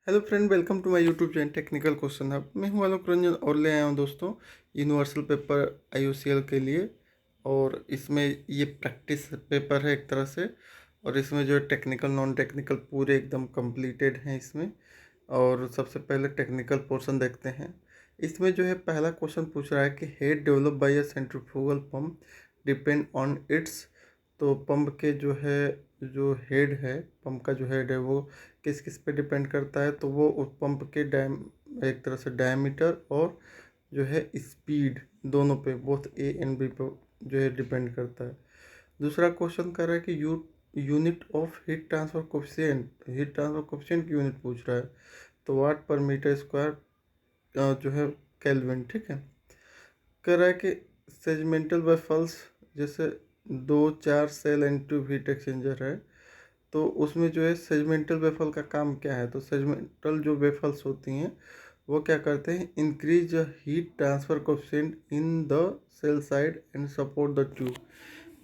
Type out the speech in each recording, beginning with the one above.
Hello friend, welcome to my YouTube channel technical question hub. मैं हूं आलोक रंजन और ले आया हूं दोस्तों यूनिवर्सल पेपर आईयूसीएल के लिए। और इसमें ये प्रैक्टिस पेपर है एक तरह से। और इसमें जो है टेक्निकल नॉन टेक्निकल पूरे एकदम कंप्लीटेड हैं इसमें। और सबसे पहले टेक्निकल पोर्शन देखते हैं। इसमें जो है पहला क्वेश्चन पूछ रहा है कि head develop by a centrifugal pump depend on it's. तो पंप के जो हेड है, पंप का जो हेड है वो किस किस पे डिपेंड करता है। तो वो उस पंप के एक तरह से डायमीटर और जो है स्पीड, दोनों पे, बोथ ए एंड बी पे जो है डिपेंड करता है। दूसरा क्वेश्चन कर रहा है कि unit of heat transfer coefficient की यूनिट पूछ रहा है। तो वाट पर मीटर स्क्वायर जो है केल्विन, ठीक है। कह रहा है कि सेगमेंटल वेफल्स, जैसे 2 4 shell and tube heat exchanger है, तो उसमें जो है सेगमेंटल वेफल का काम क्या है। तो सेगमेंटल जो वेफल्स होती हैं वो क्या करते हैं, increase heat transfer coefficient in the sell side and support the tube.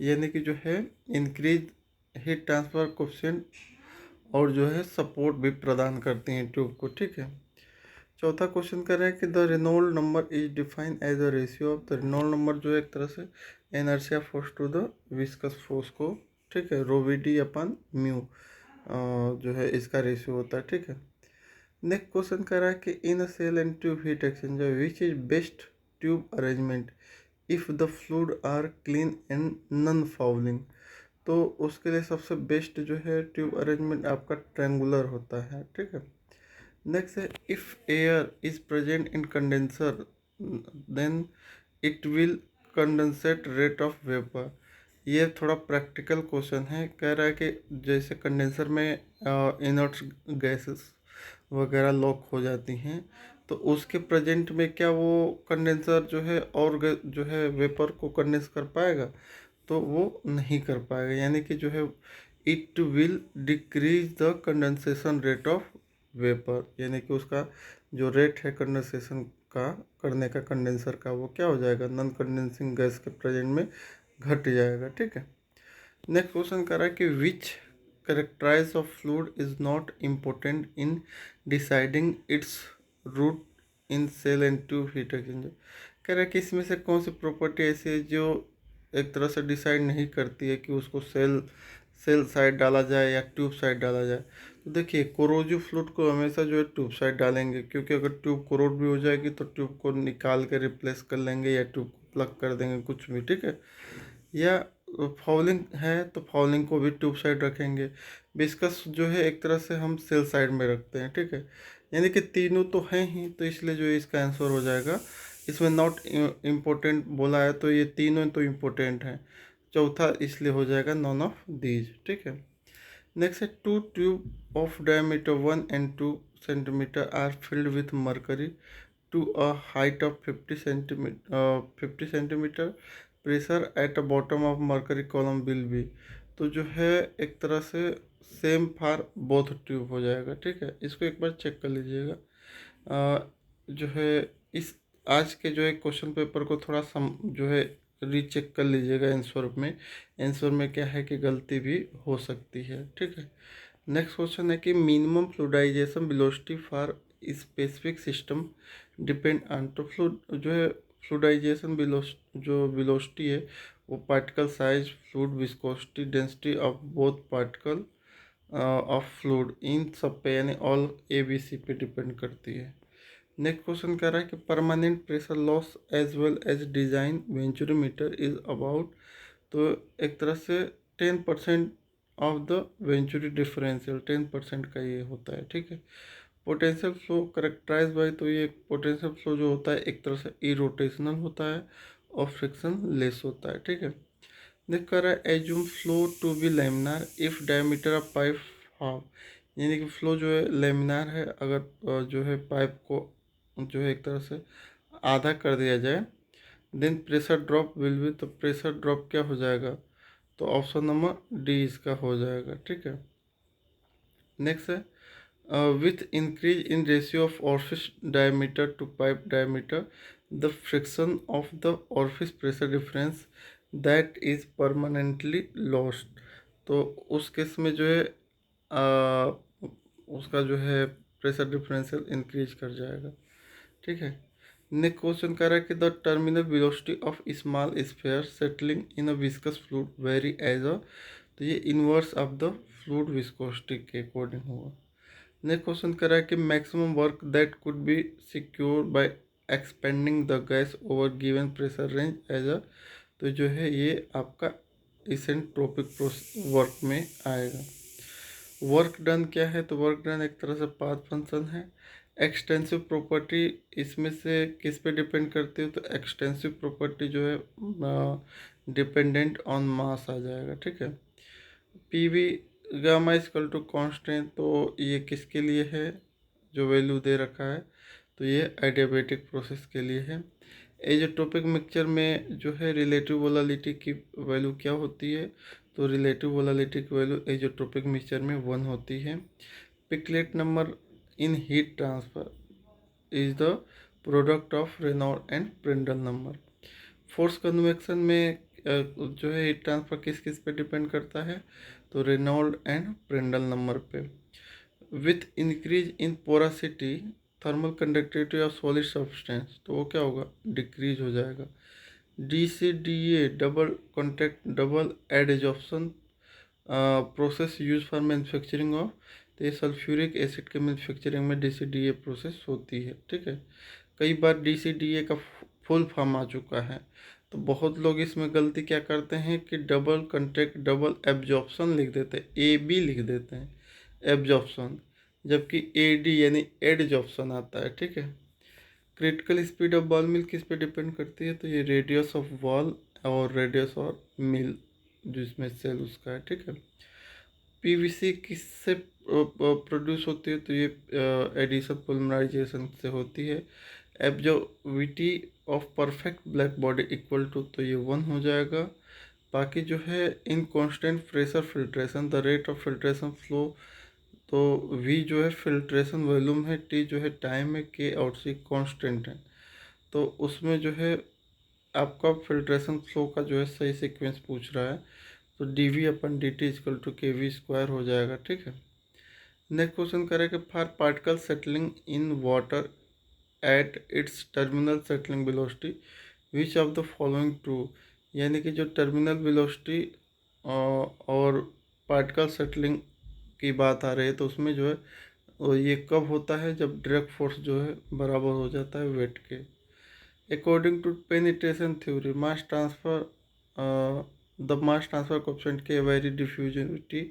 यानी कि जो है इंक्रीज हीट ट्रांसफर कोफिशिएंट और जो है सपोर्ट भी प्रदान करती हैं ट्यूब को, ठीक है। चौथा क्वेश्चन कर रहे हैं कि the Reynold number is defined as a ratio of. The Reynold number जो है एक तरह से inertia force to the viscous force को, ठीक है, rho V D upon mu जो है इसका रेशियो होता है, ठीक है। नेक्स्ट क्वेश्चन कर रहा है कि in a shell and tube heat exchanger which is best tube arrangement if the fluid are clean and non fouling. तो उसके लिए सबसे बेस्ट जो है ट्यूब अरेंजमेंट आपका ट्रायंगुलर होता है, ठीक है। नेक्स्ट है if air is present in condenser then it will condensate rate of vapour. ये थोड़ा प्रैक्टिकल क्वेश्चन है। कह रहा है कि जैसे कंडेंसर में इनर्ट गैसेस वगैरह लॉक हो जाती हैं, तो उसके प्रेजेंट में क्या वो कंडेंसर जो है और जो है वेपर को कंडेंस कर पाएगा। तो वो नहीं कर पाएगा। यानी कि जो है it will decrease the condensation rate of vapour. यानी कि उसका जो रेट है कंडेंसेशन का करने का कंडेंसर का, वो क्या हो जाएगा, नॉन कंडेंसिंग गैस के प्रेजेंट में घट जाएगा, ठीक है। नेक्स्ट क्वेश्चन कर रहा है कि which characterize of fluid is not important in deciding its route in shell and tube heat exchanger. कह रहा है कि इसमें से कौन सी प्रॉपर्टी ऐसी है जो एक तरह से डिसाइड नहीं करती है कि उसको सेल सेल साइड डाला जाए या ट्यूब साइड डाला जाए। तो देखिए, कोरोजिव फ्लूइड को हमेशा जो है ट्यूब साइड डालेंगे, क्योंकि अगर ट्यूब कोरोड भी हो जाएगी तो ट्यूब को निकाल के रिप्लेस कर लेंगे या ट्यूब को प्लग कर देंगे, कुछ भी, ठीक है। या फाउलिंग है तो फाउलिंग को भी ट्यूब साइड रखेंगे। विस्कस जो है एक तरह से हम सेल साइड में रखते हैं, ठीक है। यानी कि तीनों तो हैं ही, तो इसलिए जो है इसका आंसर हो जाएगा। इसमें नॉट इम्पोर्टेंट बोला है तो ये तीनों तो इम्पोर्टेंट हैं। चौथा इसलिए हो जाएगा नॉन ऑफ दीज, ठीक है। नेक्स्ट है two tube of diameter 1 and 2 centimetre are filled with mercury to a height of 50 centimetre pressure at a bottom of mercury column will be. तो जो है एक तरह से सेम फॉर बोथ ट्यूब हो जाएगा, ठीक है। इसको एक बार चेक कर लीजिएगा। जो है इस आज के जो है क्वेश्चन पेपर को थोड़ा जो है रीचेक कर लीजिएगा। आंसर में क्या है कि गलती भी हो सकती है, ठीक है। नेक्स्ट क्वेश्चन है कि minimum fluidization velocity for specific system depend on. तो जो है फ्लूडाइजेशन जो वेलोसिटी है वो particle size, fluid viscosity, density of both particle of fluid, इन सब पे यानी ऑल ABC पे डिपेंड करती है। नेक्स्ट क्वेश्चन कह रहा है कि permanent pressure loss as well as design venturimeter is about. तो एक तरह से 10% ऑफ द वेंचुरी डिफरेंशियल, 10% का ये होता है, ठीक है। पोटेंशियल फ्लो करेक्टराइज बाय, तो ये पोटेंशियल फ्लो जो होता है एक तरह से इरोटेशनल होता है और फ्रिक्शन लेस होता है, ठीक है। नेक्स्ट कर रहा है assume flow to be laminar if diameter of pipe half. यानी कि फ्लो जो है लेमिनार है, अगर जो है पाइप को जो है एक तरह से आधा कर दिया जाए, then pressure drop will be. तो प्रेशर ड्रॉप क्या हो जाएगा, तो ऑप्शन नंबर डी इसका हो जाएगा, ठीक है। नेक्स्ट है with increase in ratio of orifice diameter to pipe diameter the friction of the orifice pressure difference that is permanently lost. तो उस केस में जो है उसका जो है प्रेशर डिफरेंशियल इंक्रीज कर जाएगा। ठीक है। नेक्स्ट क्वेश्चन कह रहा है कि the terminal velocity of small sphere settling in a viscous fluid vary as a, तो ये inverse of the fluid viscosity के अकॉर्डिंग होगा। नेक्स्ट क्वेश्चन कर रहा है कि maximum work that could be secure by expending the gas over given pressure range as a, तो जो है ये आपका इसेंट्रोपिक वर्क में आएगा। वर्क डन क्या है, तो वर्क डन एक तरह से पाथ फंक्शन है। एक्सटेंसिव प्रॉपर्टी इसमें से किस पे डिपेंड करती है, तो एक्सटेंसिव प्रॉपर्टी जो है डिपेंडेंट ऑन मास आ जाएगा। ठीक है। P V gamma equal to constant, तो ये किसके लिए है, जो वैल्यू दे रखा है, तो ये एडियाबेटिक प्रोसेस के लिए है। एजोट्रोपिक मिक्सचर में जो है रिलेटिव वोलेटिलिटी की वैल्यू क्या होती है, तो रिलेटिव वोलेटिलिटी की वैल्यू एजोट्रोपिक मिक्सचर में 1 होती है। Peclet number in heat transfer is the product of Reynold and Prandtl number. Force convection में जो है हीट ट्रांसफर किस किस पे डिपेंड करता है, तो रेनॉल्ड एंड प्रिंडल नंबर पे। With increase in porosity thermal conductivity of solid substance, तो वो क्या होगा, डिक्रीज हो जाएगा। DCDA double contact double adsorption process use for manufacturing of, तो ये सल्फ्यूरिक एसिड के मैन्युफैक्चरिंग में DCDA प्रोसेस होती है। ठीक है। कई बार DCDA का फुल फॉर्म आ चुका है, तो बहुत लोग इसमें गलती क्या करते हैं कि डबल कॉन्टैक्ट डबल एब्जॉर्प्शन लिख देते हैं, AB लिख देते हैं एब्जॉर्प्शन, जबकि AD यानी एडजॉर्प्शन आता है। ठीक है। क्रिटिकल स्पीड ऑफ बॉल मिल किस पे डिपेंड करती है, तो ये रेडियस ऑफ वॉल और रेडियस और मिल जिसमें सेल उसका है। ठीक है। PVC किससे प्रोड्यूस होती है, तो ये एडिशन पोलिमराइजेशन से होती है। Absorptivity of perfect black body equal to, तो ये 1 हो जाएगा। बाकी जो है in constant pressure filtration the rate of filtration flow, तो V जो है फिल्ट्रेशन वॉल्यूम है, T जो है टाइम है, K और C कांस्टेंट है। तो उसमें जो है आपका फिल्ट्रेशन फ्लो का जो है सही सीक्वेंस पूछ रहा है, तो dV/dt equal to KV square हो जाएगा। ठीक है। नेक्स्ट क्वेश्चन करें कि for particle settling in water at its terminal settling velocity which of the following true, यानी कि जो टर्मिनल वेलोसिटी और पार्टिकल सेटलिंग की बात आ रही है, तो उसमें जो है और ये कब होता है, जब डायरेक्ट फोर्स जो है बराबर हो जाता है वेट के। According to penetration theory mass transfer the mass transfer coefficient के वेरी डिफ्यूजिविटी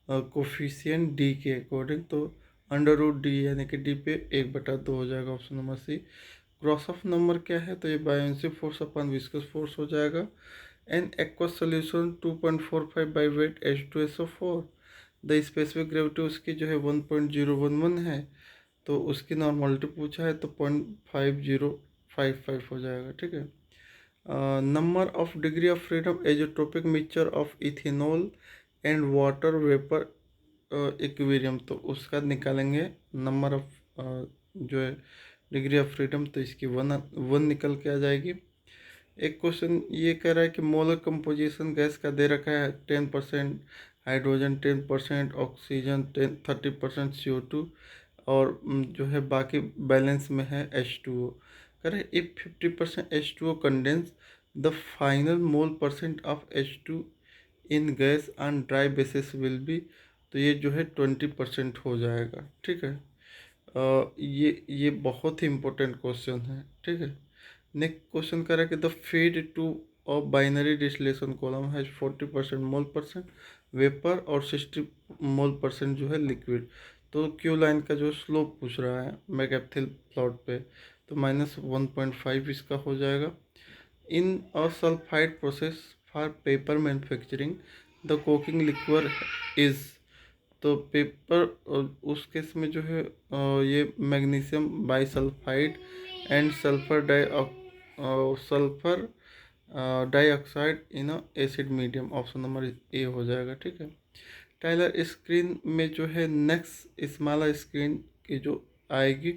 कोफिशिएंट D के अकॉर्डिंग, तो √D यानी कि D पे 1/2 हो जाएगा, option number C. Grashof number क्या है, तो ये buoyancy force upon viscous force हो जाएगा। An aqueous solution 2.45 by weight H2SO4, the specific gravity उसकी जो है 1.011 है, तो उसकी नॉर्मलिटी पूछा है, तो 0.5055 हो जाएगा। ठीक है। Number of degree of freedom azeotropic mixture of ethanol and water vapour equilibrium, तो उसका निकालेंगे नंबर ऑफ जो है डिग्री ऑफ फ्रीडम, तो इसकी 1 निकल के आ जाएगी। एक क्वेश्चन ये कह रहा है कि मोलर कंपोजिशन गैस का दे रखा है 10% हाइड्रोजन, 10% ऑक्सीजन, 30% CO2 और जो है बाकी बैलेंस में है H2O। कह रहे if 50% H2O condense the final mole percent of H2 in gas on dry basis will be, तो ये जो है 20% हो जाएगा। ठीक है। ये बहुत ही इम्पोर्टेंट क्वेश्चन है। ठीक है। नेक्स्ट क्वेश्चन कह रहा है कि the feed two of binary distillation column है 40% मोल परसेंट वेपर और 60 मोल परसेंट जो है लिक्विड, तो क्यू लाइन का जो स्लोप पूछ रहा है मैकएप्थिल प्लॉट पे, तो -1.5 इसका हो जाएगा। In a sulphide process for paper manufacturing the cooking liquid is, तो पेपर उस केस में जो है ये magnesium bisulphide and sulphur dioxide in acid medium, option number A हो जाएगा। ठीक है। टाइलर स्क्रीन में जो है नेक्स्ट स्मॉलर स्क्रीन की जो आएगी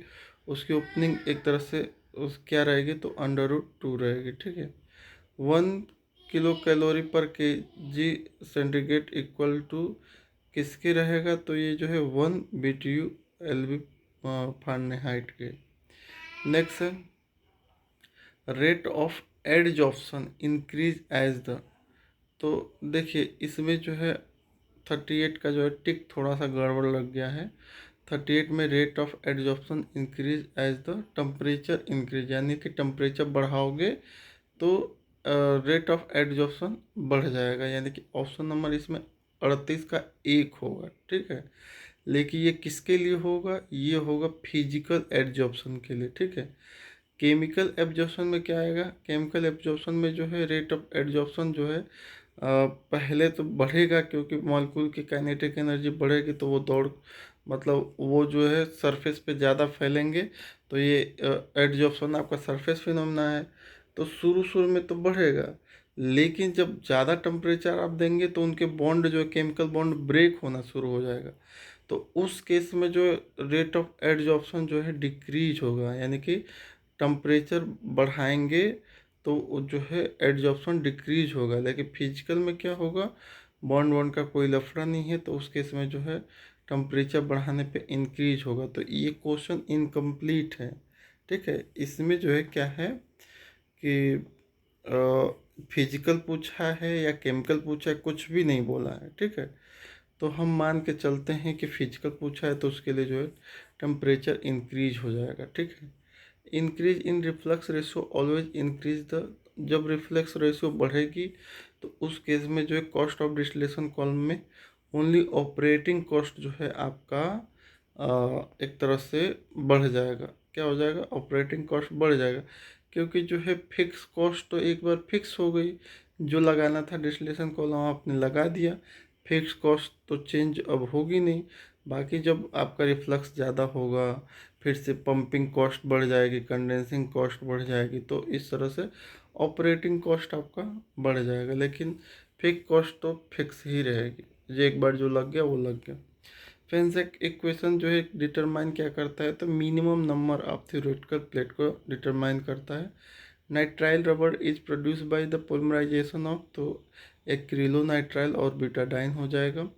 उसकी ओपनिंग एक तरह से उस क्या रहेगी, तो √2 रहेगी। ठीक है। 1 किलो कैलोरी पर kg सेंटीग्रेड इक्वल टू किसके रहेगा, तो ये जो है 1 BTU LB फ़ारेनहाइट के। नेक्स्ट है rate of adsorption increase as the, तो देखिए इसमें जो है 38 का जो है टिक थोड़ा सा गड़बड़ लग गया है। 38 में rate of adsorption increase as the temperature increase, यानी कि टेम्परेचर बढ़ाओगे तो रेट ऑफ एडजॉर्प्शन बढ़ जाएगा, यानी कि ऑप्शन नंबर इसमें 38 का एक होगा। ठीक है, लेकिन ये किसके लिए होगा, ये होगा फिजिकल एडजॉर्प्शन के लिए। ठीक है, केमिकल एब्जॉर्प्शन में क्या आएगा, केमिकल एब्जॉर्प्शन में जो है रेट ऑफ एब्जॉर्प्शन जो है पहले तो बढ़ेगा, क्योंकि मॉलिक्यूल की काइनेटिक एनर्जी बढ़ेगी तो वो दौड़ मतलब वो जो है सरफेस पे ज़्यादा फैलेंगे, तो ये एब्जॉर्प्शन आपका सरफेस फिनोमेना है, तो शुरू शुरू में तो बढ़ेगा, लेकिन जब ज़्यादा टेम्परेचर आप देंगे तो उनके बॉन्ड जो है केमिकल बॉन्ड ब्रेक होना शुरू हो जाएगा, तो उस केस में जो रेट ऑफ एब्जॉर्प्शन जो है डिक्रीज होगा, यानी कि टेम्परेचर बढ़ाएंगे तो वो जो है एड्जॉर्प्शन डिक्रीज होगा। लेकिन फिजिकल में क्या होगा, बॉन्ड वॉन्ड का कोई लफड़ा नहीं है, तो उस केस में जो है टेम्परेचर बढ़ाने पे इंक्रीज होगा। तो ये क्वेश्चन इनकम्प्लीट है। ठीक है, इसमें जो है क्या है कि फिजिकल पूछा है या केमिकल पूछा है, कुछ भी नहीं बोला है। ठीक है, तो हम मान के चलते हैं कि फिजिकल पूछा है तो उसके लिए जो है टेम्परेचर इंक्रीज हो जाएगा। ठीक है, increase in reflux ratio always increase the, जब रिफ्लेक्स रेशियो बढ़ेगी तो उस केस में जो है कॉस्ट ऑफ डिस्टिलेशन कॉलम में ओनली ऑपरेटिंग कॉस्ट जो है आपका एक तरह से बढ़ जाएगा। क्या हो जाएगा, ऑपरेटिंग कॉस्ट बढ़ जाएगा, क्योंकि जो है फिक्स कॉस्ट तो एक बार फिक्स हो गई, जो लगाना था डिस्टिलेशन कॉलम आपने लगा दिया, फिक्स कॉस्ट तो चेंज अब होगी नहीं। बाकी जब आपका रिफ्लक्स ज़्यादा होगा, फिर से पंपिंग कॉस्ट बढ़ जाएगी, कंडेंसिंग कॉस्ट बढ़ जाएगी, तो इस तरह से ऑपरेटिंग कॉस्ट आपका बढ़ जाएगा, लेकिन फिक्स कॉस्ट तो फिक्स ही रहेगी, जो एक बार जो लग गया वो लग गया। फ्रेंड्स एक इक्वेशन जो है डिटरमाइन क्या करता है, तो minimum number of theoretical plate को डिटरमाइन करता है। Nitrile rubber is produce by the polymerisation of, तो एक्रिलोनाइट्राइल और बीटाडाइन हो जाएगा।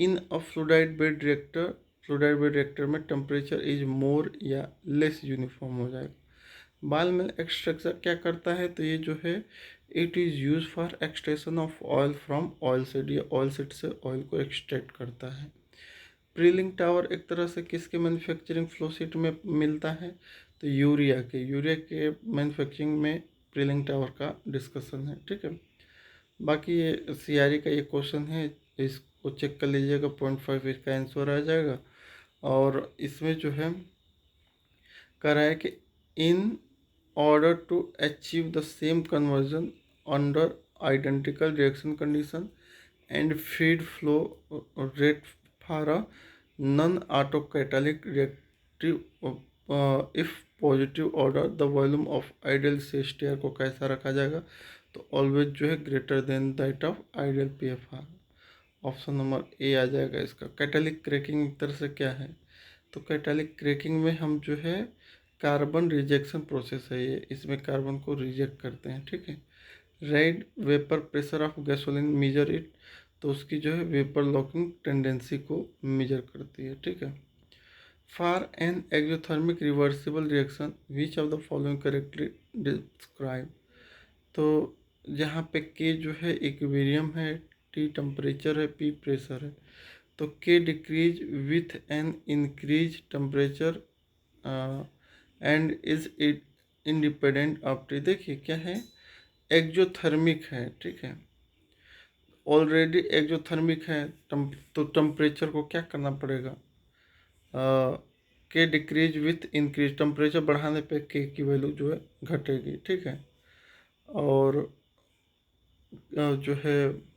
In a फ्लूइडाइड bed reactor, फ्लूइडाइड bed reactor में टेम्परेचर इज मोर या लेस यूनिफॉर्म हो जाएगा। बाल मिल एक्सट्रैक्शन क्या करता है, तो ये जो है it is use for extraction of oil from oil seed, ये ऑयल सीड से ऑयल को एक्सट्रैक्ट करता है। प्रीलिंग टावर एक तरह से किसके मैन्युफैक्चरिंग फ्लो शीट में मिलता है, तो यूरिया के मैन्युफैक्चरिंग में प्रीलिंग टावर का डिस्कशन है। ठीक है, बाकी ये सीआरई का ये क्वेश्चन है, इसको चेक कर लीजिएगा, 0.5 इसका आंसर आ जाएगा। और इसमें जो है कह रहा है कि in order to achieve the same conversion under identical reaction condition and feed flow rate for a non autocatalytic reactive if positive order the volume of ideal CSTR को कैसा रखा जाएगा, तो ऑलवेज जो है greater than that of ideal PFR. Option number A आ जाएगा इसका। कैटालिक क्रैकिंग एक तरह से क्या है, तो कैटालिक क्रैकिंग में हम जो है कार्बन रिजेक्शन प्रोसेस है ये, इसमें कार्बन को रिजेक्ट करते हैं। ठीक है, red vapour pressure of gasoline measure it, तो उसकी जो है वेपर लॉकिंग टेंडेंसी को मेजर करती है। ठीक है, for an exothermic reversible reaction which of the following correctly describe, तो जहाँ पे के जो है इक्विलिब्रियम है, टी टेम्परेचर है, पी प्रेशर है, तो के decrease with an increase temperature and is it independent of T. देखिए क्या है, एक्जोथर्मिक है। ठीक है, ऑलरेडी एक्जोथर्मिक है, तो टेम्परेचर को क्या करना पड़ेगा, के डिक्रीज विथ इंक्रीज, टेम्परेचर बढ़ाने पे के की वैल्यू जो है घटेगी। ठीक है, और जो है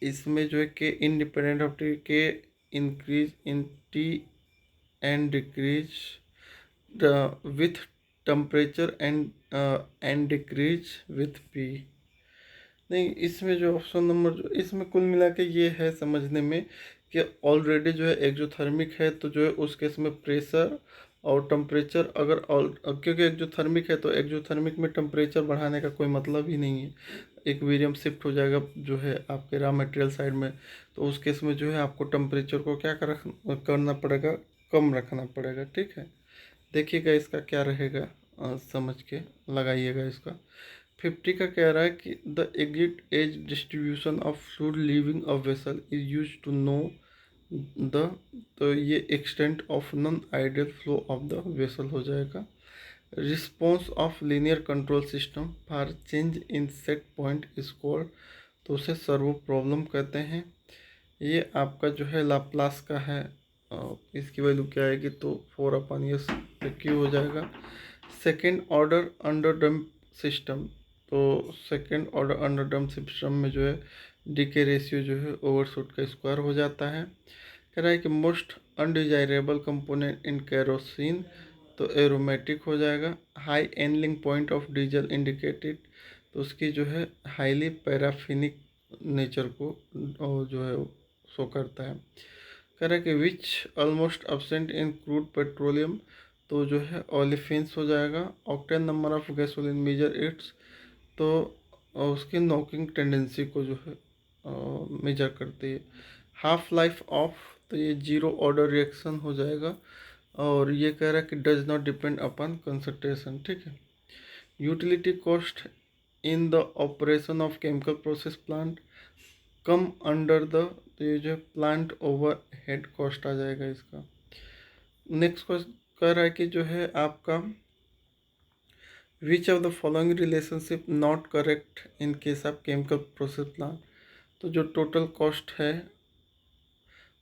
इसमें जो है के इंडिपेंडेंट ऑफ टी, के increase in T and decrease with temperature and decrease with P. नहीं, इसमें जो ऑप्शन नंबर जो इसमें कुल मिला के ये है समझने में कि ऑलरेडी जो है एक्जोथर्मिक है, तो जो है उस केस में प्रेशर और टेम्परेचर अगर क्योंकि एक्जोथर्मिक है तो एक्जोथर्मिक में टेम्परेचर बढ़ाने का कोई मतलब ही नहीं है, इक्विलिब्रियम शिफ्ट हो जाएगा जो है आपके रॉ मटेरियल साइड में, तो उस केस में जो है आपको टेम्परेचर को क्या करना पड़ेगा, कम रखना पड़ेगा। ठीक है, देखिएगा इसका क्या रहेगा, समझ के लगाइएगा इसका। 50 का कह रहा है कि the exit age distribution of fluid leaving a vessel is use to know the, तो ये extent of non ideal flow of the vessel हो जाएगा। Response of linear control system for change in set point is called, तो उसे servo problem कहते हैं। ये आपका जो है लाप्लास का है, इसकी वैल्यू क्या आएगी, तो 4/s क्यू हो जाएगा। Second order under damp system, तो second order under damp system में जो है डीके रेशियो जो है ओवरशूट का स्क्वायर हो जाता है। कह रहा है कि most undesirable component in kerosene, तो एरोमेटिक हो जाएगा। High aniline point of diesel indicated, तो उसकी जो है हाईली पैराफिनिक नेचर को जो है शो करता है। कह रहा है कि which almost absent in crude petroleum, तो जो है ओलिफिन्स हो जाएगा। Octane number of gasoline measure its, तो उसकी नॉकिंग टेंडेंसी को जो है मेजर करती है। हाफ लाइफ ऑफ, तो ये जीरो ऑर्डर रिएक्शन हो जाएगा। और ये कह रहा है कि does not depend upon concentration. ठीक है, utility cost in the operation of chemical process plant come under the, तो ये जो है प्लांट ओवर हेड कॉस्ट आ जाएगा इसका। नेक्स्ट क्वेश्चन कह रहा है कि जो है आपका which of the following relationship not correct in case of chemical process plant, तो जो टोटल कॉस्ट है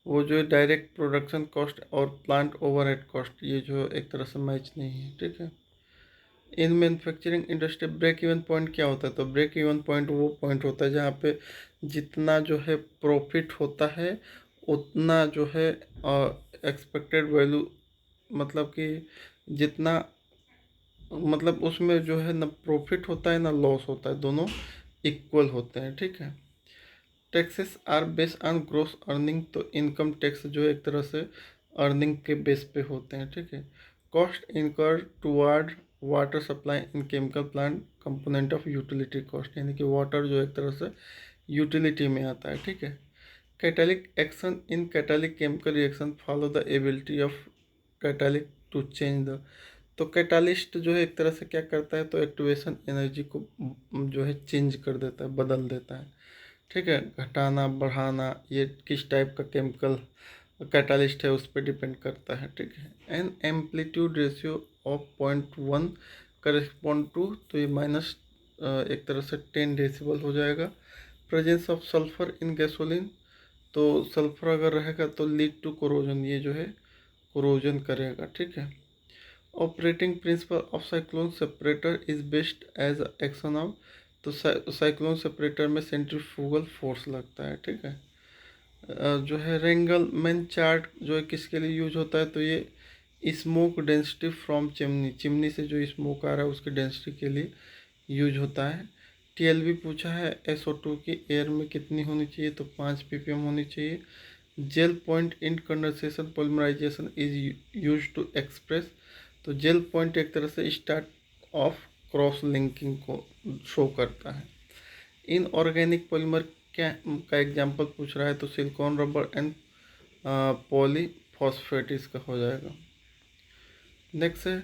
वो जो है डायरेक्ट प्रोडक्शन कॉस्ट और प्लांट ओवरहेड कॉस्ट, ये जो एक तरह से मैच नहीं है। ठीक है, in manufacturing industry break even point क्या होता है, तो ब्रेक इवन पॉइंट वो पॉइंट होता है जहाँ पे जितना जो है प्रॉफिट होता है उतना जो है एक्सपेक्टेड वैल्यू, मतलब कि जितना, मतलब उसमें जो है ना प्रॉफिट होता है ना लॉस होता है, दोनों इक्वल होते हैं। ठीक है, taxes are based on gross earning, तो इनकम टैक्स जो है एक तरह से अर्निंग के बेस पे होते हैं। ठीक है, cost incur toward water supply in chemical plant component of utility cost, यानी कि वाटर जो एक तरह से यूटिलिटी में आता है। ठीक है, catalytic action in catalytic chemical reaction follow the ability of catalytic to change the, तो कैटालिस्ट जो है एक तरह से क्या करता है, तो एक्टिवेशन एनर्जी को जो है चेंज कर देता है, बदल देता है। ठीक है, घटाना बढ़ाना ये किस टाइप का केमिकल कैटालिस्ट है उस पर डिपेंड करता है। ठीक है, an amplitude ratio of 0.1 correspond to, तो ये माइनस एक तरह से 10 डेसिबल हो जाएगा। Presence of sulphur in gasoline, तो सल्फर अगर रहेगा तो लीड टू कोरोजन, ये जो है कोरोजन करेगा। ठीक है, operating principle of cyclone separator is based as action of, तो साइक्लोन सेपरेटर में सेंट्रीफ्यूगल फोर्स लगता है। ठीक है, जो है रेंगलमैन चार्ट जो है किसके लिए यूज होता है, तो ये smoke density from chimney, chimney से जो स्मोक आ रहा है उसकी डेंसिटी के लिए यूज होता है। टीएलबी पूछा है SO2 की एयर में कितनी होनी चाहिए, तो 5 ppm होनी चाहिए। Gel point in condensation polymerization is use to express, तो जेल पॉइंट एक तरह से स्टार्ट ऑफ क्रॉस लिंकिंग को शो करता है। इन ऑर्गेनिक पॉलीमर क्या का एग्जांपल पूछ रहा है, तो सिलिकॉन रबर एंड पॉलीफॉस्फेट इसका हो जाएगा। नेक्स्ट है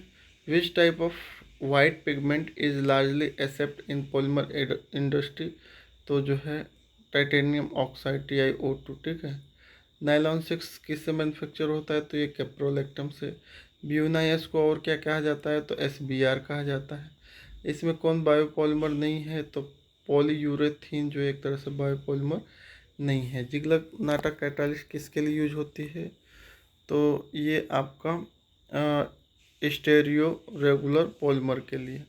which type of white pigment is largely accept in polymer industry, तो जो है टाइटेनियम ऑक्साइड TiO2। ठीक है, नायलॉन 6 किससे मैन्युफैक्चर होता है, तो ये कैप्रोलेक्टम से। ब्यूनाइस को और क्या कहा जाता है, तो SBr कहा जाता है। इसमें कौन बायोपॉलीमर नहीं है, तो पॉलीयूरेथीन जो एक तरह से बायोपॉलीमर नहीं है। जिगलर नाटा कैटालिस्ट किसके लिए यूज होती है, तो ये आपका स्टेरियो रेगुलर पॉलीमर के लिए।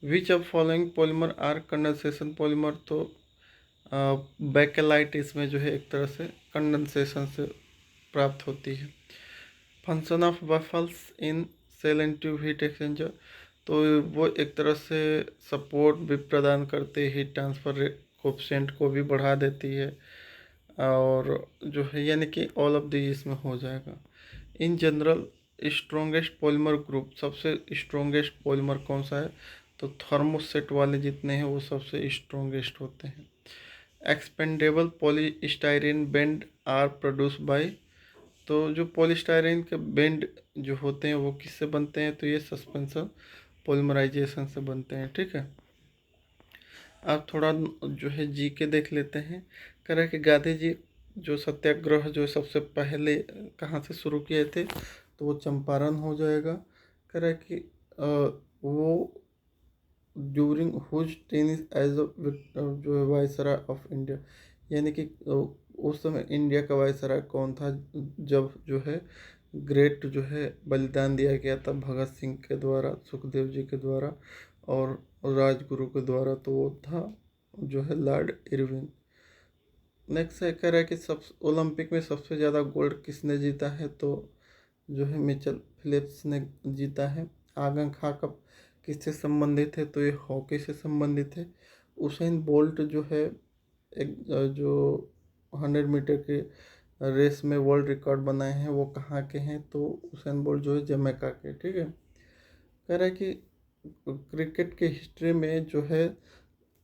Which of following polymer are condensation polymer, तो बैकेलाइट इसमें जो है एक तरह से कंडेंसेशन से प्राप्त होती है। Function of baffles in shell and tube heat exchanger, तो वो एक तरह से सपोर्ट भी प्रदान करते, हीट ट्रांसफर कोफिशिएंट को भी बढ़ा देती है, और जो है यानी कि ऑल ऑफ दी इसमें हो जाएगा। In general strongest polymer group, सबसे स्ट्रॉन्गेस्ट पॉलीमर कौन सा है, तो थर्मोसेट वाले जितने हैं वो सबसे स्ट्रॉन्गेस्ट होते हैं। एक्सपेंडेबल पॉलीस्टाइरीन बेंड आर प्रोड्यूस बाय, तो जो पॉलीस्टाइरीन के बेंड जो होते हैं वो किससे बनते हैं, तो ये सस्पेंशन पॉलीमराइजेशन से बनते हैं। ठीक है, अब थोड़ा जो है जी के देख लेते हैं। कह रहा है कि गांधी जी जो सत्याग्रह जो सबसे पहले कहाँ से शुरू किए थे, तो वो चंपारण हो जाएगा। कह रहा है कि वो ड्यूरिंग हुज टेनिस एज जो है वायसराय ऑफ इंडिया, यानी कि उस समय इंडिया का वायसराय कौन था जब जो है ग्रेट जो है बलिदान दिया गया था भगत सिंह के द्वारा, सुखदेव जी के द्वारा और राजगुरु के द्वारा, तो वो था जो है लॉर्ड इरविन। नेक्स्ट है, कह रहा है कि सब ओलंपिक में सबसे ज़्यादा गोल्ड किसने जीता है, तो जो है मिचेल फिलिप्स ने जीता है। आगन खा कप किससे संबंधित है, तो ये हॉकी से संबंधित है। उसेन बोल्ट जो है एक जो 100 मीटर के रेस में वर्ल्ड रिकॉर्ड बनाए हैं वो कहाँ के हैं, तो उसेन बोल्ट जो है जमैका के। ठीक है, कह रहा है कि क्रिकेट के हिस्ट्री में जो है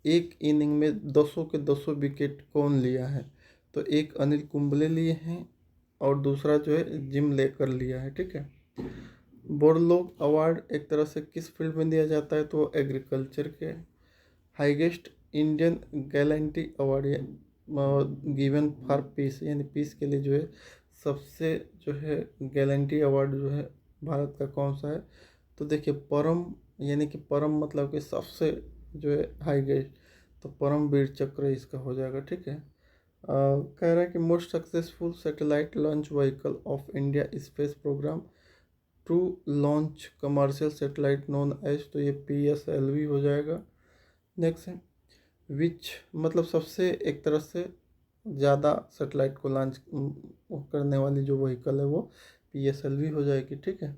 एक इनिंग में 200 के 200 विकेट कौन लिया है, तो एक अनिल कुंबले लिए हैं और दूसरा जो है जिम लेकर लिया है। ठीक है, बोरलोग अवार्ड एक तरह से किस फील्ड में दिया जाता है, तो एग्रीकल्चर के। Highest Indian gallantry award given for peace, यानी पीस के लिए जो है सबसे जो है गैलेंटी अवार्ड जो है भारत का कौन सा है, तो देखिए परम, यानी कि परम मतलब कि सबसे जो है हाईएस्ट, तो परम वीर चक्र इसका हो जाएगा। ठीक है, कह रहा है कि most successful satellite launch vehicle of India space program to launch commercial satellite known as, तो ये PSLV हो जाएगा। नेक्स्ट है विच, मतलब सबसे एक तरह से ज़्यादा सैटेलाइट को लॉन्च करने वाली जो व्हीकल है वो PSLV हो जाएगी। ठीक है,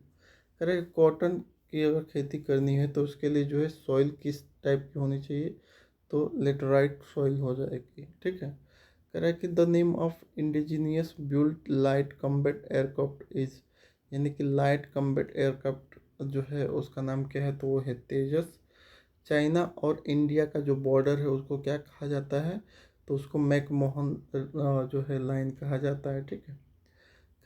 अरे कॉटन की अगर खेती करनी है तो उसके लिए जो है सॉइल किस टाइप की होनी चाहिए, तो लेटराइट सॉइल हो जाएगी। ठीक है, कह रहा है कि the name of indigenous built light combat aircraft is, यानी कि लाइट कॉम्बैट एयरक्राफ्ट जो है उसका नाम क्या है, तो वो है तेजस। चाइना और इंडिया का जो बॉर्डर है उसको क्या कहा जाता है, तो उसको मैकमोहन जो है लाइन कहा जाता है। ठीक है,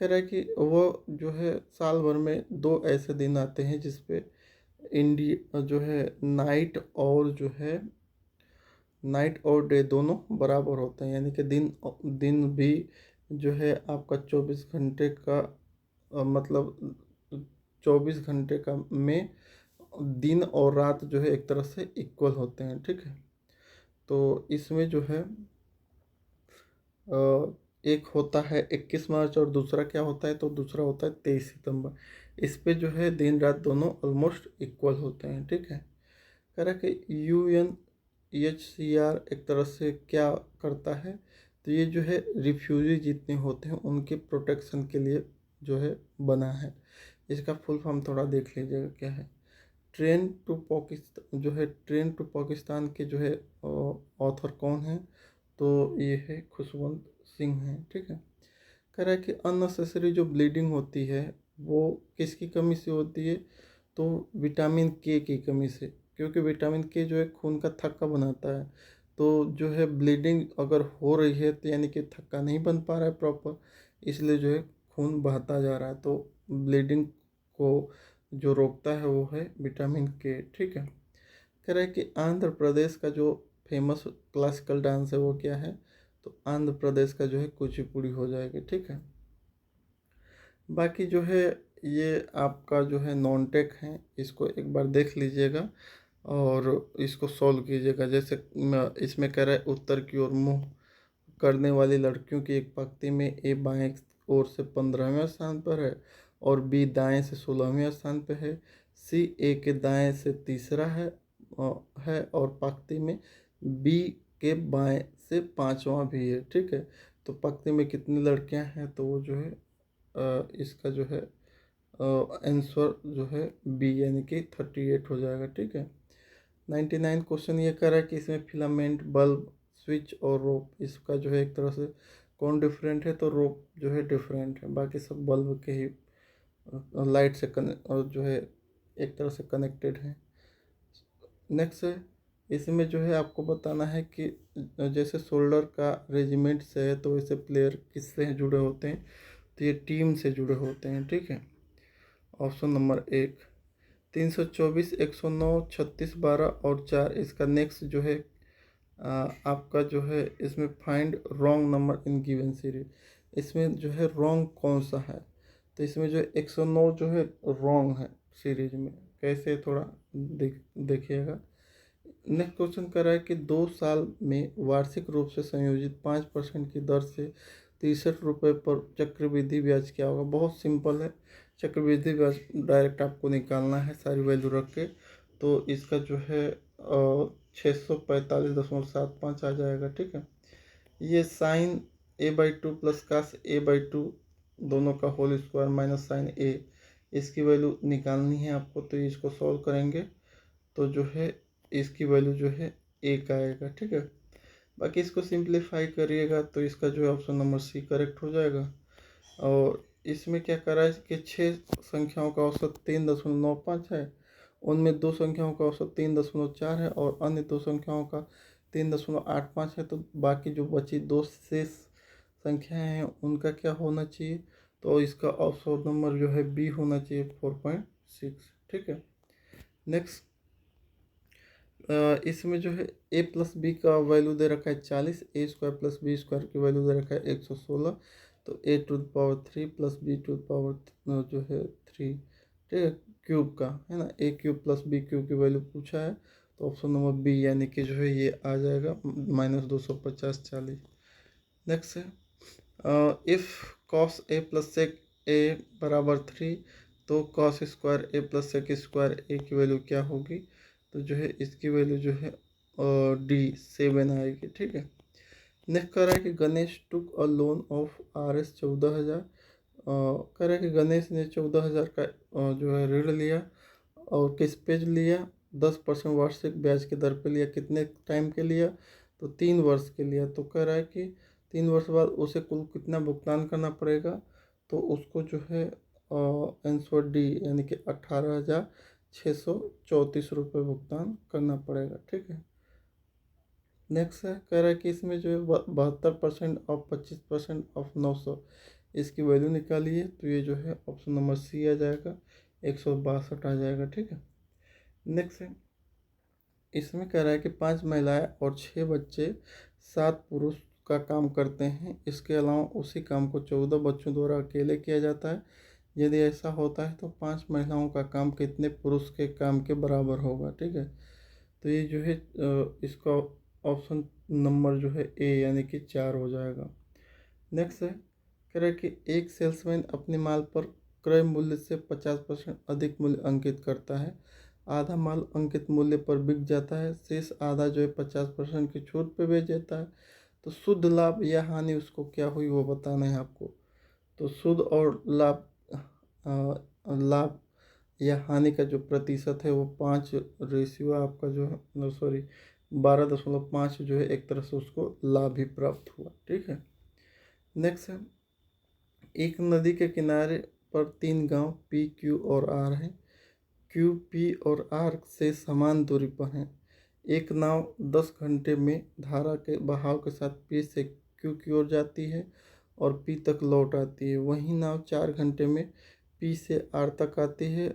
कह रहा है कि वो जो है साल भर में 2 ऐसे दिन आते हैं जिसपे इंडिया जो है नाइट और डे दोनों बराबर होते हैं, यानी कि दिन भी जो है आपका 24 घंटे का मतलब 24 घंटे का में दिन और रात जो है एक तरह से इक्वल होते हैं। ठीक है, तो इसमें जो है एक होता है 21 मार्च और दूसरा क्या होता है, तो दूसरा होता है 23 सितंबर। इस पे जो है दिन रात दोनों ऑलमोस्ट इक्वल होते हैं। ठीक है, कह रहा है कि UNHCR एक तरह से क्या करता है, तो ये जो है रिफ्यूजी जितने होते हैं उनके प्रोटेक्शन के लिए जो है बना है। इसका फुल फॉर्म थोड़ा देख लीजिएगा क्या है। ट्रेन टू पाकिस्तान के जो है ऑथर कौन है, तो ये है खुशवंत सिंह है। ठीक है, कह रहा है कि अननेसेसरी जो ब्लीडिंग होती है वो किसकी कमी से होती है, तो विटामिन के की कमी से, क्योंकि विटामिन के जो है खून का थक्का बनाता है। तो जो है ब्लीडिंग अगर हो रही है तो यानी कि थक्का नहीं बन पा रहा है प्रॉपर, इसलिए जो है खून बहता जा रहा है, तो ब्लीडिंग को जो रोकता है वो है विटामिन के। ठीक है, कह रहा है कि आंध्र प्रदेश का जो फेमस क्लासिकल डांस है वो क्या है, तो आंध्र प्रदेश का जो है कुचिपुड़ी हो जाएगी। ठीक है, बाकी जो है ये आपका जो है नॉन टेक है, इसको एक बार देख लीजिएगा और इसको सॉल्व कीजिएगा। जैसे इसमें कह रहा है उत्तर की ओर मुँह करने वाली लड़कियों की एक पंक्ति में ए बाएं ओर से 15वें स्थान पर है और बी दाएं से 16वें स्थान पर है, सी ए के दाएं से तीसरा है और पंक्ति में बी के बाएं से 5वां भी है। ठीक है, तो पंक्ति में कितनी लड़कियां हैं, तो वो जो है इसका जो है आंसर जो है बी, यानी कि 38 हो जाएगा। ठीक है, 99 क्वेश्चन ये कर रहा है कि इसमें फिलामेंट, बल्ब, स्विच और रोप, इसका जो है एक तरह से कौन डिफरेंट है, तो रोप जो है डिफरेंट है, बाकी सब बल्ब के ही लाइट से कनेक्ट और जो है एक तरह से कनेक्टेड है। नेक्स्ट है, इसमें जो है आपको बताना है कि जैसे शोल्डर का रेजिमेंट से है तो वैसे प्लेयर किससे जुड़े होते हैं, तो ये टीम से जुड़े होते हैं, ठीक है। ऑप्शन नंबर 1 324, 109, 36, 12 और 4। इसका नेक्स्ट जो है आपका जो है इसमें find wrong number in given series, इसमें जो है रॉन्ग कौन सा है, तो इसमें जो 109 जो है रॉन्ग है सीरीज में। कैसे, थोड़ा देखिएगा। नेक्स्ट क्वेश्चन कर रहा है कि 2 साल में वार्षिक रूप से संयोजित 5% की दर से 63 रुपये पर चक्रवृद्धि ब्याज क्या होगा। बहुत सिंपल है, चक्रवृद्धि ब्याज डायरेक्ट आपको निकालना है सारी वैल्यू रख के, तो इसका जो है 645.75 आ जाएगा, ठीक है। ये sign a/2 plus cos a/2 दोनों का whole square minus sine a, इसकी वैल्यू निकालनी है आपको, तो इसको सॉल्व करेंगे तो जो है इसकी वैल्यू जो है 1 आएगा, ठीक है। बाकी इसको सिंप्लीफाई करिएगा तो इसका जो है ऑप्शन नंबर सी करेक्ट हो जाएगा। और इसमें क्या करा है कि 6 संख्याओं का औसत 3.95 है, उनमें 2 संख्याओं का औसत 3.4 है और अन्य 2 संख्याओं का 3.85 है। तो बाकी जो बची 2 शेष संख्याएं हैं उनका क्या होना चाहिए, तो इसका ऑप्शन नंबर जो है बी होना चाहिए 4.6, ठीक है। नेक्स्ट इसमें जो है a प्लस बी का वैल्यू दे रखा है 40, a² प्लस बी स्क्वायर की वैल्यू दे रखा है 116, तो a⁻³ प्लस b⁻, जो है 3, ठीक है, क्यूब का है ना, a³ प्लस b³ की वैल्यू पूछा है, तो ऑप्शन नंबर बी यानी कि जो है ये आ जाएगा -250 40। नेक्स्ट है if cos a plus sec a बराबर 3, तो cos square a plus sec square a की वैल्यू क्या होगी, तो जो है इसकी वैल्यू जो है डी 7 आएगी, ठीक है। नेक्स्ट कह रहा है कि गणेश टुक अ लोन ऑफ Rs 14,000, कह रहा है कि गणेश ने 14,000 का जो है ऋण लिया और किस पे लिया, 10% वार्षिक ब्याज के दर पे लिया, कितने टाइम के लिया, तो 3 वर्ष के लिया। तो कह रहा है कि 3 वर्ष बाद उसे कुल कितना भुगतान करना पड़ेगा, तो उसको जो है आंसर डी यानी कि 18,634 रुपये भुगतान करना पड़ेगा, ठीक है। नेक्स्ट है, कह रहा है कि इसमें जो है 72% ऑफ 25% ऑफ 900, इसकी वैल्यू निकालिए, तो ये जो है ऑप्शन नंबर सी आ जाएगा, 162 आ जाएगा, ठीक है। नेक्स्ट है, इसमें कह रहा है कि 5 महिलाएं और 6 बच्चे 7 पुरुष का काम करते हैं, इसके अलावा उसी काम को 14 बच्चों द्वारा अकेले किया जाता है। यदि ऐसा होता है तो 5 महिलाओं का काम कितने पुरुष के काम के बराबर होगा, ठीक है। तो ये जो है इसका ऑप्शन नंबर जो है ए यानी कि 4 हो जाएगा। नेक्स्ट है, कह रहा है कि एक सेल्समैन अपने माल पर क्रय मूल्य से 50% अधिक मूल्य अंकित करता है, आधा माल अंकित मूल्य पर बिक जाता है, शेष आधा जो है 50% की छूट पे बेच देता है। तो शुद्ध लाभ या हानि उसको क्या हुई वो बताना है आपको। तो शुद्ध और लाभ या हानि का जो प्रतिशत है वो 5 रेशियो आपका जो है, सॉरी 12.5 जो है एक तरह से उसको लाभ ही प्राप्त हुआ, ठीक है। नेक्स्ट है, एक नदी के किनारे पर 3 गांव पी, क्यू और आर हैं। क्यू, पी और आर से समान दूरी पर हैं। एक नाव 10 घंटे में धारा के बहाव के साथ पी से क्यू की ओर जाती है और पी तक लौट आती है। वही नाव 4 घंटे में पी से आर तक आती है,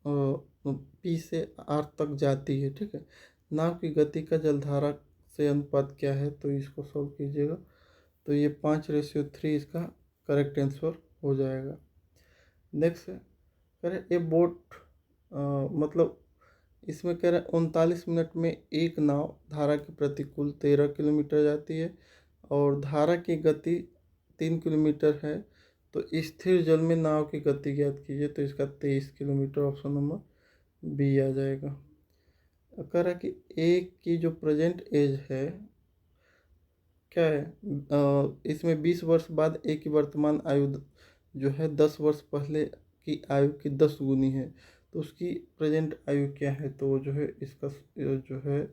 पी से आर तक जाती है, ठीक है। नाव की गति का जलधारा से अनुपात क्या है, तो इसको सॉल्व कीजिएगा, तो ये 5:3 इसका करेक्ट आंसर हो जाएगा। नेक्स्ट है, कह रहे ए बोट मतलब इसमें कह रहे हैं 39 मिनट में एक नाव धारा के प्रतिकूल 13 किलोमीटर जाती है और धारा की गति 3 किलोमीटर है, तो स्थिर जल में नाव की गति ज्ञात कीजिए, तो इसका 23 किलोमीटर ऑप्शन नंबर बी आ जाएगा। कह रहा है कि ए की जो प्रेजेंट एज है क्या है, इसमें 20 वर्ष बाद ए की वर्तमान आयु जो है 10 वर्ष पहले की आयु की 10 गुनी है, तो उसकी प्रेजेंट आयु क्या है, तो जो है इसका जो है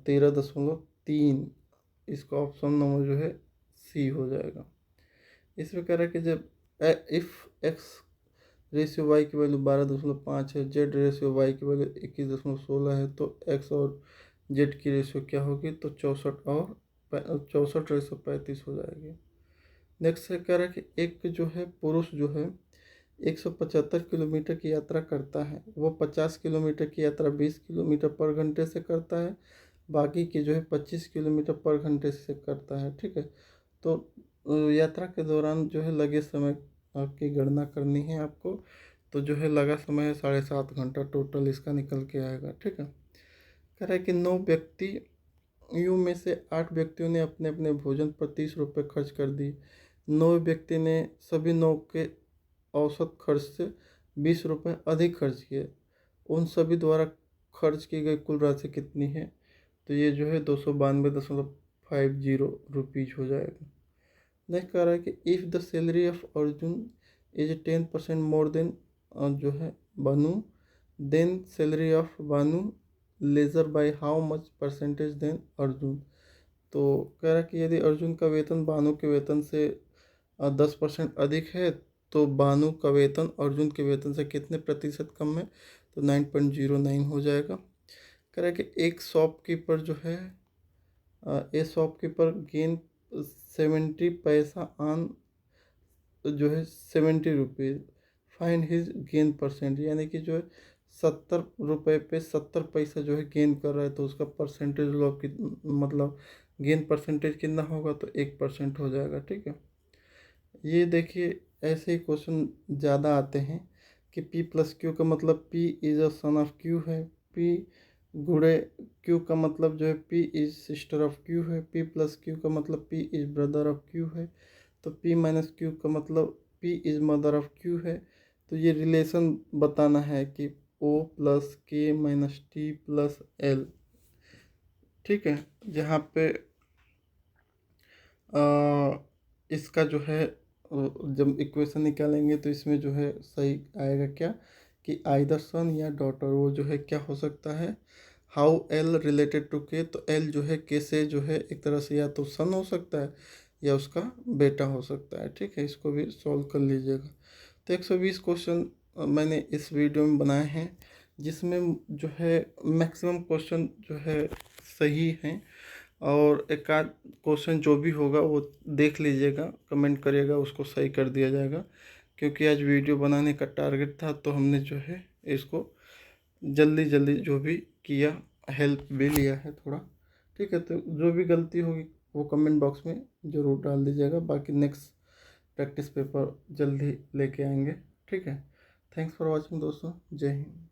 13.3, इसका ऑप्शन नंबर जो है सी हो जाएगा। इसमें कह रहा है कि जब इफ़ एक्स रेशियो वाई की वैल्यू 12.5 है, जेड रेशियो वाई की वैल्यू 21.16 है, तो एक्स और जेड की रेशियो क्या होगी, तो 64:35 हो जाएगी। नेक्स्ट है कह रहा है कि एक जो है पुरुष जो है 175 किलोमीटर की यात्रा करता है, वो 50 किलोमीटर की यात्रा 20 किलोमीटर पर घंटे से करता है, बाकी की जो है 25 किलोमीटर पर घंटे से करता है। ठीक है, तो यात्रा के दौरान जो है लगे समय की गणना करनी है आपको। तो जो है लगा समय है 7.5 घंटा टोटल इसका निकल के आएगा। ठीक है, कह रहा है कि 9 व्यक्ति यूँ में से 8 व्यक्तियों ने अपने अपने भोजन पर 30 रुपये खर्च कर दिए। 9 व्यक्ति ने सभी 9 के औसत खर्च से 20 रुपये अधिक खर्च किए। उन सभी द्वारा खर्च की गई कुल राशि कितनी है, तो ये जो है 292.50 रुपीज हो जाएगा। नेक्स्ट कह रहा है कि if the salary of Arjun is 10% more than जो है Banu, then salary of Banu lesser by how much percentage than Arjun. तो कह रहा है कि यदि अर्जुन का वेतन बानू के वेतन से 10% अधिक है, तो बानू का वेतन अर्जुन के वेतन से कितने प्रतिशत कम है, तो 9.09 हो जाएगा। कह रहा है कि एक शॉपकीपर जो है ए शॉपकीपर गेन 70 पैसा ऑन जो है 70 rupees, find his gain percent, यानी कि जो है 70 रुपये पे 70 पैसा जो है गेन कर रहा है, तो उसका परसेंटेज लो कि मतलब गेन परसेंटेज कितना होगा, तो 1% हो जाएगा। ठीक है, ये देखिए ऐसे ही क्वेश्चन ज़्यादा आते हैं कि P प्लस क्यू का मतलब P is a son of Q है, P गुणे Q का मतलब जो है P is sister of Q है, P प्लस Q का मतलब P is brother of Q है, तो P माइनस Q का मतलब P is mother of Q है। तो ये रिलेशन बताना है कि O plus K minus T plus L। ठीक है, जहाँ पे इसका जो है जब इक्वेशन निकालेंगे तो इसमें जो है सही आएगा क्या, कि आइदर सन या डॉटर, वो जो है क्या हो सकता है, हाउ एल रिलेटेड टू के, तो एल जो है के से जो है एक तरह से या तो सन हो सकता है या उसका बेटा हो सकता है। ठीक है, इसको भी सॉल्व कर लीजिएगा। तो 120 क्वेश्चन मैंने इस वीडियो में बनाए हैं, जिसमें जो है मैक्सिमम क्वेश्चन जो है सही हैं, और एक आध क्वेश्चन जो भी होगा वो देख लीजिएगा, कमेंट करिएगा, उसको सही कर दिया जाएगा। क्योंकि आज वीडियो बनाने का टारगेट था, तो हमने जो है इसको जल्दी जल्दी जो भी किया, हेल्प भी लिया है थोड़ा। ठीक है, तो जो भी गलती होगी वो कमेंट बॉक्स में ज़रूर डाल दीजिएगा। बाकी नेक्स्ट प्रैक्टिस पेपर जल्दी लेके आएंगे। ठीक है, थैंक्स फॉर वॉचिंग दोस्तों, जय हिंद।